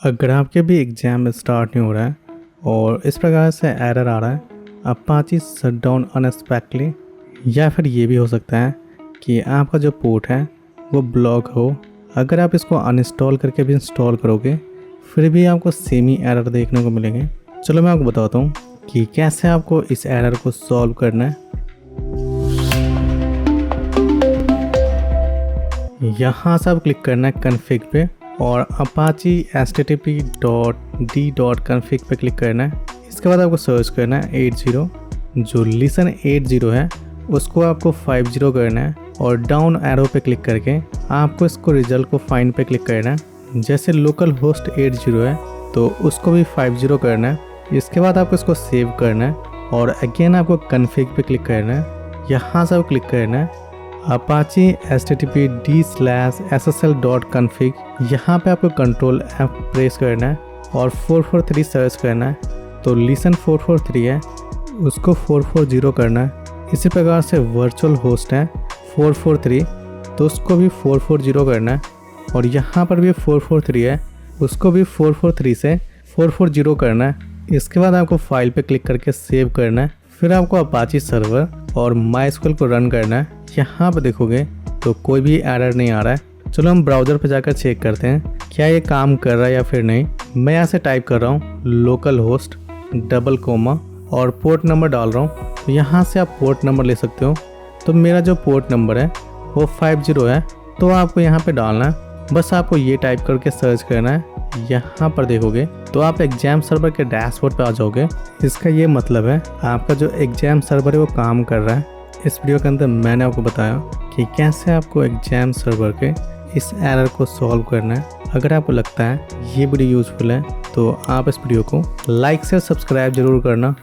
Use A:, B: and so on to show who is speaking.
A: अगर आपके भी एग्ज़ाम स्टार्ट नहीं हो रहा है और इस प्रकार से एरर आ रहा है अपाची शटडाउन अनएक्सपेक्टली, या फिर ये भी हो सकता है कि आपका जो पोर्ट है वो ब्लॉक हो। अगर आप इसको अनइंस्टॉल करके भी इंस्टॉल करोगे फिर भी आपको सेम ही एरर देखने को मिलेंगे। चलो मैं आपको बताता हूँ कि कैसे आपको इस एरर को सॉल्व करना है। यहाँ से आप क्लिक करना है कन्फिग पे और अपाची http.d.config पे क्लिक करना है। इसके बाद आपको सर्च करना है 80, जो लिसन 80 है उसको आपको 50 करना है और डाउन एरो पे क्लिक करके आपको इसको रिजल्ट को फाइंड पे क्लिक करना है। जैसे लोकल होस्ट 80 है तो उसको भी 50 करना है। इसके बाद आपको इसको सेव करना है और अगेन आपको कन्फिग पे क्लिक करना है। यहाँ से आपको क्लिक करना है अपाची http://ssl.config। यहाँ पे आपको कंट्रोल F प्रेस करना है और 443 सर्च करना है। तो लिसन 443 है उसको 440 करना है। इसी प्रकार से वर्चुअल होस्ट है 443 तो उसको भी 440 करना है और यहाँ पर भी 443 है उसको भी 443 से 440 करना है। इसके बाद आपको फाइल पे क्लिक करके सेव करना है। फिर आपको अपाची सर्वर और MySQL को रन करना है। यहाँ पे देखोगे तो कोई भी एरर नहीं आ रहा है। चलो हम ब्राउज़र पे जाकर चेक करते हैं क्या ये काम कर रहा है या फिर नहीं। मैं यहाँ से टाइप कर रहा हूँ लोकल होस्ट डबल कोमा और पोर्ट नंबर डाल रहा हूँ। तो यहाँ से आप पोर्ट नंबर ले सकते हो। तो मेरा जो पोर्ट नंबर है वो 50 है तो आपको यहाँ पे डालना है। बस आपको ये टाइप करके सर्च करना है। यहाँ पर देखोगे तो आप एग्जाम सर्वर के डैशबोर्ड पे आ जाओगे। इसका ये मतलब है आपका जो एग्जाम सर्वर है वो काम कर रहा है। इस वीडियो के अंदर मैंने आपको बताया कि कैसे आपको एग्जाम सर्वर के इस एरर को सॉल्व करना है। अगर आपको लगता है ये वीडियो यूज़फुल है तो आप इस वीडियो को लाइक से सब्सक्राइब जरूर करना।